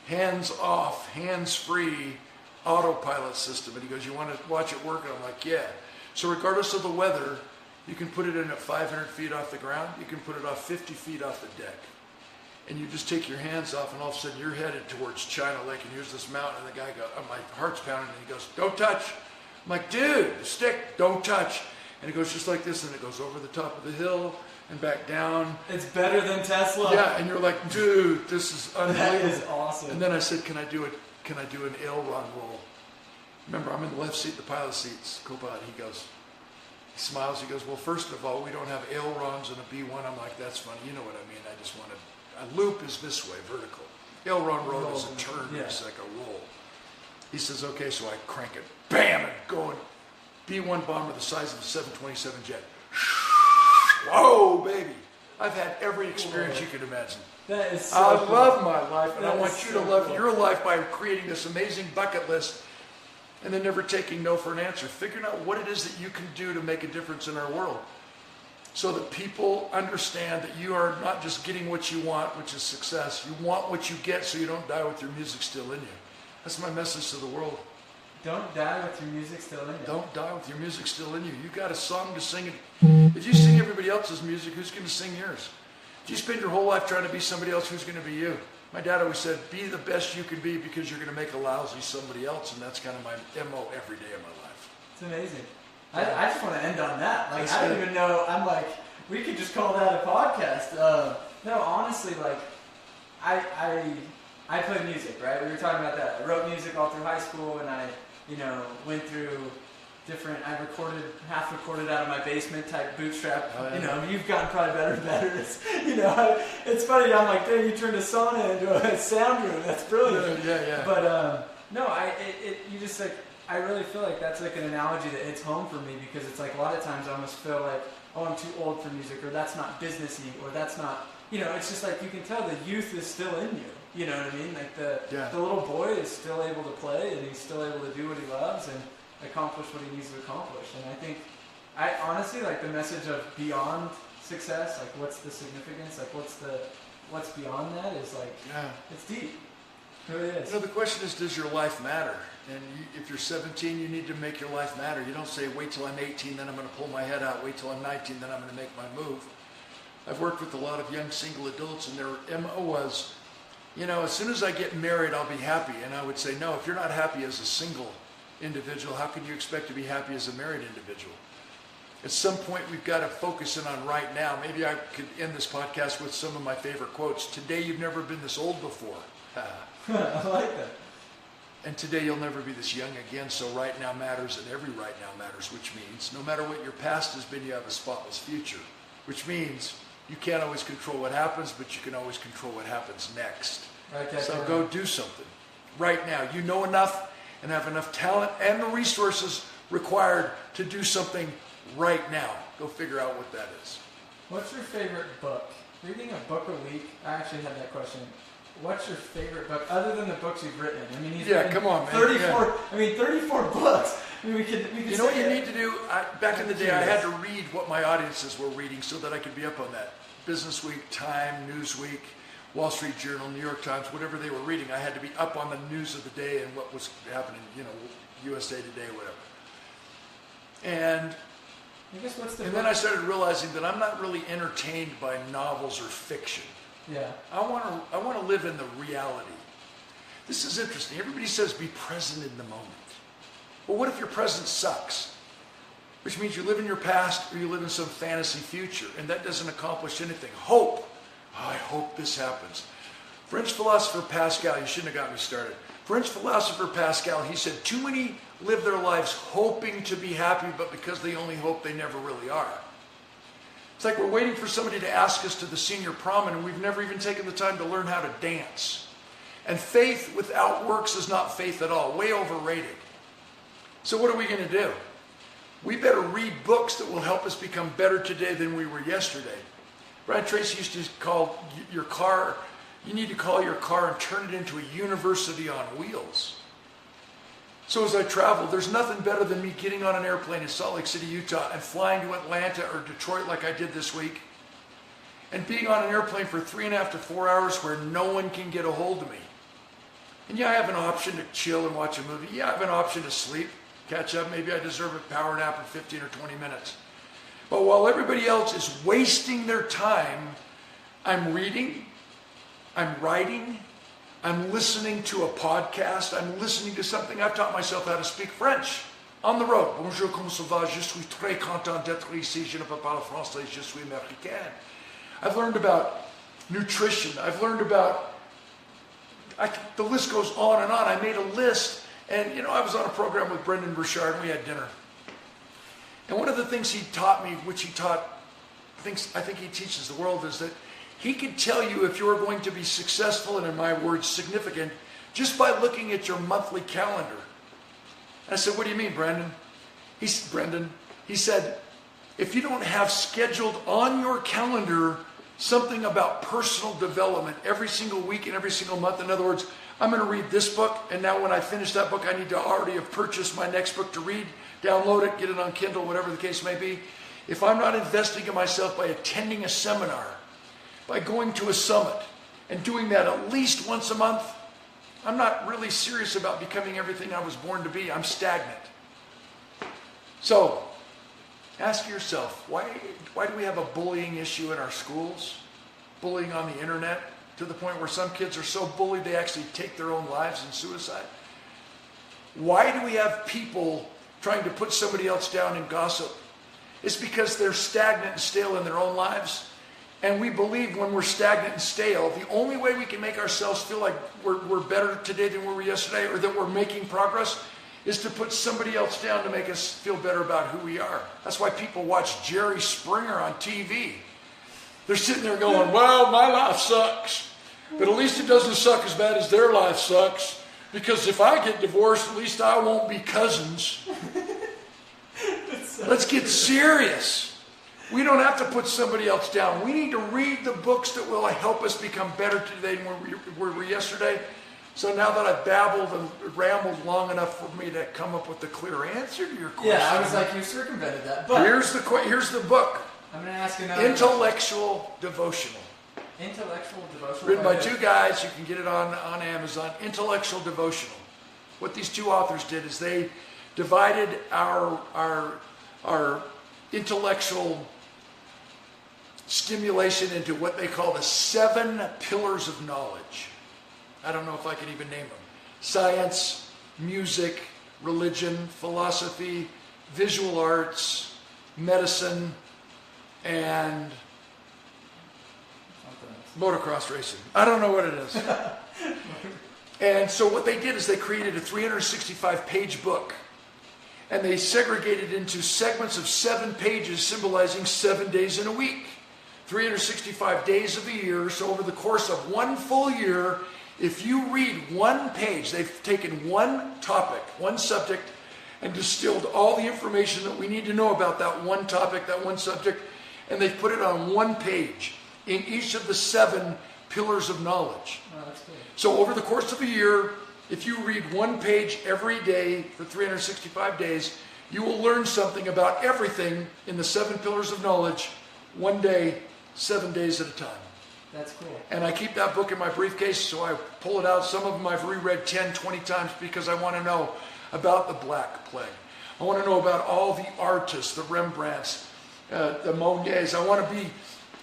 hands-off, hands-free autopilot system. And he goes, "You want to watch it work?" And I'm like, "Yeah." So regardless of the weather, you can put it in at 500 feet off the ground. You can put it off 50 feet off the deck. And you just take your hands off, and all of a sudden you're headed towards China Lake, and here's this mountain, and the guy goes, my heart's pounding, and he goes, "Don't touch." I'm like, "Dude, the stick, don't touch." And it goes just like this, and it goes over the top of the hill and back down. It's better than Tesla. Yeah, and you're like, "Dude, this is unbelievable." That is awesome. And then I said, Can I do an aileron roll?" Remember, I'm in the left seat, the pilot seat's co-pilot. He smiles, he goes, "Well, first of all, we don't have ailerons in a B-1. I'm like, "That's funny, you know what I mean. I just wanted, a loop is this way, vertical. Aileron roll is a turn, yeah. It's like a roll." He says, "Okay," so I crank it, bam, and going. B-1 bomber the size of a 727 jet. Whoa, baby. I've had every experience you could imagine. That is so I cool. love my life, and I That want is you so to love cool. your life by creating this amazing bucket list and then never taking no for an answer. Figuring out what it is that you can do to make a difference in our world, so that people understand that you are not just getting what you want, which is success. You want what you get, so you don't die with your music still in you. That's my message to the world. Don't die with your music still in you. Don't die with your music still in you. You got a song to sing. If you sing everybody else's music, who's going to sing yours? If you spend your whole life trying to be somebody else, who's going to be you? My dad always said, "Be the best you can be, because you're going to make a lousy somebody else." And that's kind of my MO every day of my life. It's amazing. I just want to end on that. Like, That's I don't good. even know. I'm like, we could just call that a podcast. No, honestly, like, I play music, right? We were talking about that. I wrote music all through high school, and I went through I half recorded out of my basement type bootstrap. Oh, yeah. You've gotten probably better and better. It's funny. I'm like, "Dang, you turned a sauna into a sound room. That's brilliant." Yeah. But no, you just like, I really feel like that's like an analogy that hits home for me, because it's like a lot of times I almost feel like, "Oh, I'm too old for music," or "That's not businessy," or "That's not," it's just like you can tell the youth is still in you. You know what I mean? Like the little boy is still able to play, and he's still able to do what he loves and accomplish what he needs to accomplish. And I think, I honestly like the message of beyond success. Like, what's the significance? Like, what's beyond that is like, it's deep. It really is. The question is, does your life matter? And if you're 17, you need to make your life matter. You don't say, "Wait till I'm 18, then I'm going to pull my head out. Wait till I'm 19, then I'm going to make my move." I've worked with a lot of young single adults, and their MO was, "As soon as I get married, I'll be happy." And I would say, no, if you're not happy as a single individual, how can you expect to be happy as a married individual? At some point, we've got to focus in on right now. Maybe I could end this podcast with some of my favorite quotes. "Today, you've never been this old before." I like that. And today you'll never be this young again, so right now matters, and every right now matters, which means no matter what your past has been, you have a spotless future, which means you can't always control what happens, but you can always control what happens next. Okay, So cool. go do something right now. You know enough and have enough talent and the resources required to do something right now. Go figure out what that is. What's your favorite book? Reading a book a week? I actually had that question. What's your favorite book other than the books you've written? I mean, he's written come on, man. 34. Yeah. I mean, 34 books. I mean, we could. You know what you say need to do? Back in the day, I had to read what my audiences were reading so that I could be up on that. Business Week, Time, Newsweek, Wall Street Journal, New York Times, whatever they were reading, I had to be up on the news of the day and what was happening, USA Today, whatever. And I guess what's the then I started realizing that I'm not really entertained by novels or fiction. Yeah. I want to live in the reality. This is interesting. Everybody says be present in the moment. Well, what if your present sucks? Which means you live in your past or you live in some fantasy future, and that doesn't accomplish anything. Hope. Oh, I hope this happens. French philosopher Pascal, you shouldn't have got me started. French philosopher Pascal, he said, too many live their lives hoping to be happy, but because they only hope, they never really are. It's like we're waiting for somebody to ask us to the senior prom, and we've never even taken the time to learn how to dance. And faith without works is not faith at all. Way overrated. So what are we going to do? We better read books that will help us become better today than we were yesterday. Brian Tracy used to call your car, you need to call your car and turn it into a university on wheels. So as I travel, there's nothing better than me getting on an airplane in Salt Lake City, Utah, and flying to Atlanta or Detroit like I did this week, and being on an airplane for 3.5 to 4 hours where no one can get a hold of me. And yeah, I have an option to chill and watch a movie. Yeah, I have an option to sleep, catch up. Maybe I deserve a power nap in 15 or 20 minutes. But while everybody else is wasting their time, I'm reading, I'm writing, I'm listening to a podcast, I'm listening to something. I've taught myself how to speak French on the road. Bonjour, comment ça va? Je suis très content d'être ici. Je ne peux pas le français, je suis américain. I've learned about nutrition. I've learned about, the list goes on and on. I made a list, and I was on a program with Brendan Burchard, and we had dinner. And one of the things he taught me, which he taught, I think he teaches the world, is that he could tell you if you're going to be successful, and in my words, significant, just by looking at your monthly calendar. And I said, what do you mean, Brendan? He said, if you don't have scheduled on your calendar something about personal development every single week and every single month, in other words, I'm going to read this book, and now when I finish that book, I need to already have purchased my next book to read, download it, get it on Kindle, whatever the case may be. If I'm not investing in myself by attending a seminar, by going to a summit, and doing that at least once a month, I'm not really serious about becoming everything I was born to be. I'm stagnant. So, ask yourself, why do we have a bullying issue in our schools? Bullying on the internet, to the point where some kids are so bullied they actually take their own lives in suicide? Why do we have people trying to put somebody else down in gossip? It's because they're stagnant and stale in their own lives. And we believe when we're stagnant and stale, the only way we can make ourselves feel like we're better today than we were yesterday, or that we're making progress, is to put somebody else down to make us feel better about who we are. That's why people watch Jerry Springer on TV. They're sitting there going, well, my life sucks, but at least it doesn't suck as bad as their life sucks, because if I get divorced, at least I won't be cousins. Let's get serious. We don't have to put somebody else down. We need to read the books that will help us become better today than we were yesterday. So now that I've babbled and rambled long enough for me to come up with a clear answer to your question. Yeah, I was like, you circumvented that. But here's the book. I'm going to ask another Intellectual Devotional. Intellectual Devotional. Written by two guys. You can get it on Amazon. Intellectual Devotional. What these two authors did is they divided our intellectual stimulation into what they call the 7 pillars of knowledge. I don't know if I can even name them. Science, music, religion, philosophy, visual arts, medicine, and motocross racing. I don't know what it is. And so what they did is they created a 365-page book. And they segregated into segments of 7 pages symbolizing 7 days in a week. 365 days of the year. So over the course of one full year, if you read one page, they've taken one topic, one subject, and distilled all the information that we need to know about that one topic, that one subject, and they've put it on one page in each of the 7 pillars of knowledge. Oh, that's good. So over the course of a year, if you read one page every day for 365 days, you will learn something about everything in the 7 pillars of knowledge, one day, 7 days at a time. That's cool. And I keep that book in my briefcase, so I pull it out. Some of them I've reread 10, 20 times because I want to know about the Black Plague. I want to know about all the artists, the Rembrandts, the Monets. I want to be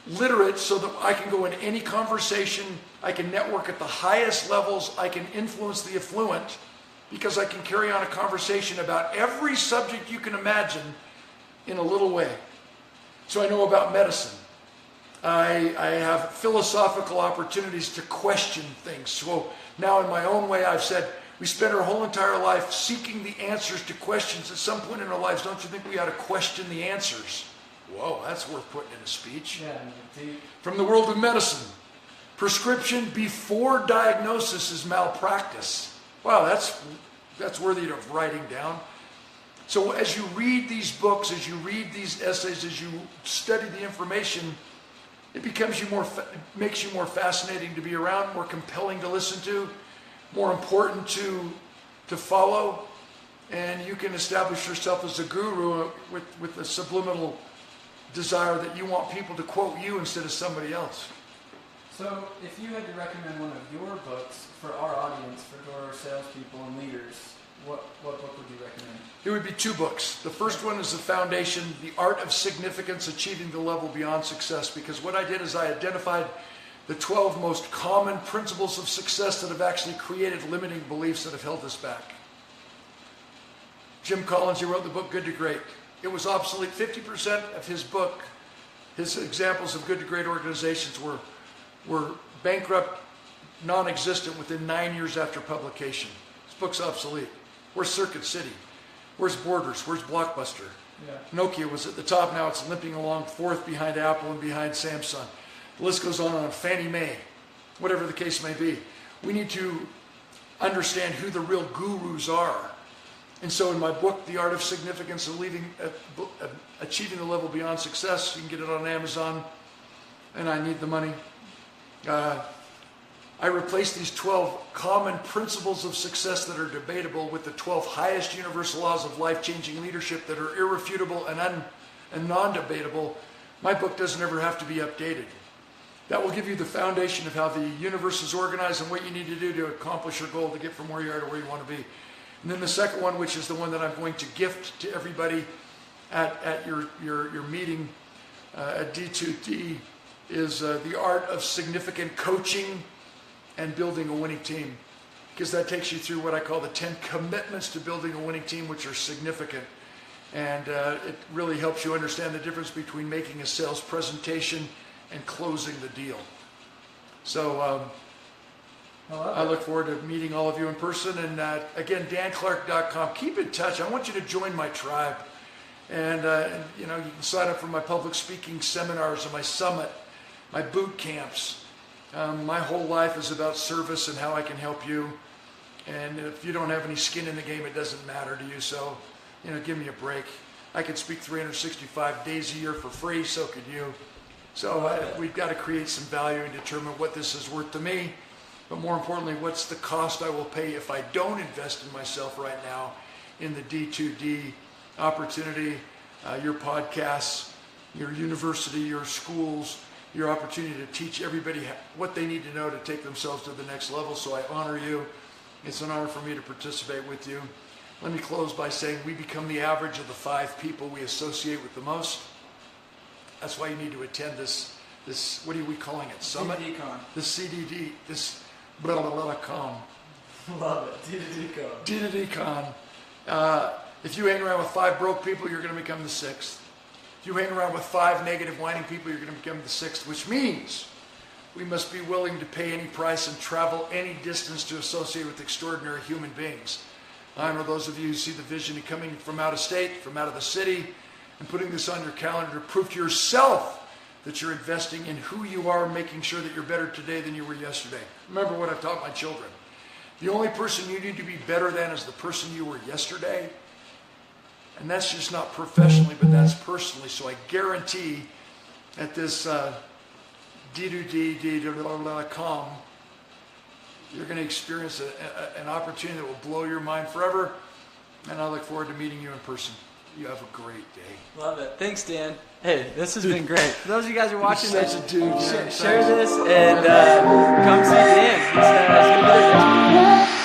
literate so that I can go in any conversation. I can network at the highest levels. I can influence the affluent because I can carry on a conversation about every subject you can imagine in a little way. So I know about medicine. I have philosophical opportunities to question things. So now in my own way, I've said, we spend our whole entire life seeking the answers to questions. At some point in our lives, don't you think we ought to question the answers? Whoa, that's worth putting in a speech. Yeah, indeed. From the world of medicine, prescription before diagnosis is malpractice. Wow, that's worthy of writing down. So as you read these books, as you read these essays, as you study the information, it makes you more fascinating to be around, more compelling to listen to, more important to follow, and you can establish yourself as a guru with a subliminal desire that you want people to quote you instead of somebody else. So, if you had to recommend one of your books for our audience, for door salespeople and leaders, what book would you recommend? It would be 2 books. The first one is The Foundation, The Art of Significance, Achieving the Level Beyond Success, because what I did is I identified the 12 most common principles of success that have actually created limiting beliefs that have held us back. Jim Collins, he wrote the book Good to Great. It was obsolete. 50% of his book, his examples of good to great organizations were bankrupt, non-existent within 9 years after publication. This book's obsolete. Where's Circuit City? Where's Borders? Where's Blockbuster? Yeah. Nokia was at the top. Now it's limping along 4th behind Apple and behind Samsung. The list goes on Fannie Mae, whatever the case may be. We need to understand who the real gurus are. And so in my book, The Art of Significance and Achieving the Level Beyond Success, you can get it on Amazon, and I need the money. I replaced these 12 common principles of success that are debatable with the 12 highest universal laws of life-changing leadership that are irrefutable and non-debatable. My book doesn't ever have to be updated. That will give you the foundation of how the universe is organized and what you need to do to accomplish your goal to get from where you are to where you want to be. And then the second one, which is the one that I'm going to gift to everybody at your meeting at D2D, is The Art of Significant Coaching and Building a Winning Team. Because that takes you through what I call the 10 commitments to building a winning team, which are significant. And it really helps you understand the difference between making a sales presentation and closing the deal. So I look forward to meeting all of you in person. And again, danclark.com. Keep in touch. I want you to join my tribe. And you can sign up for my public speaking seminars and my summit, my boot camps. My whole life is about service and how I can help you. And if you don't have any skin in the game, it doesn't matter to you. So, give me a break. I could speak 365 days a year for free, so could you. So we've got to create some value and determine what this is worth to me. But more importantly, what's the cost I will pay if I don't invest in myself right now in the D2D opportunity, your podcasts, your university, your schools, your opportunity to teach everybody what they need to know to take themselves to the next level. So I honor you. It's an honor for me to participate with you. Let me close by saying we become the average of the 5 people we associate with the most. That's why you need to attend this what are we calling it? Summit? DDD-Con. The CDD, this blah, blah, blah, con. Love it. DDD-Con. DDD-Con. If you hang around with 5 broke people, you're going to become the 6th. If you hang around with 5 negative whining people, you're going to become the 6th, which means we must be willing to pay any price and travel any distance to associate with extraordinary human beings. I know those of you who see the vision of coming from out of state, from out of the city, and putting this on your calendar to prove to yourself that you're investing in who you are, making sure that you're better today than you were yesterday. Remember what I've taught my children. The only person you need to be better than is the person you were yesterday. And that's just not professionally, but that's personally. So I guarantee at this D2D.com, you're going to experience an opportunity that will blow your mind forever. And I look forward to meeting you in person. You have a great day. Love it. Thanks, Dan. Hey, this has been great. For those of you guys who are watching You're this, such a dude, man. share this and come see Dan. He's going to be there next week.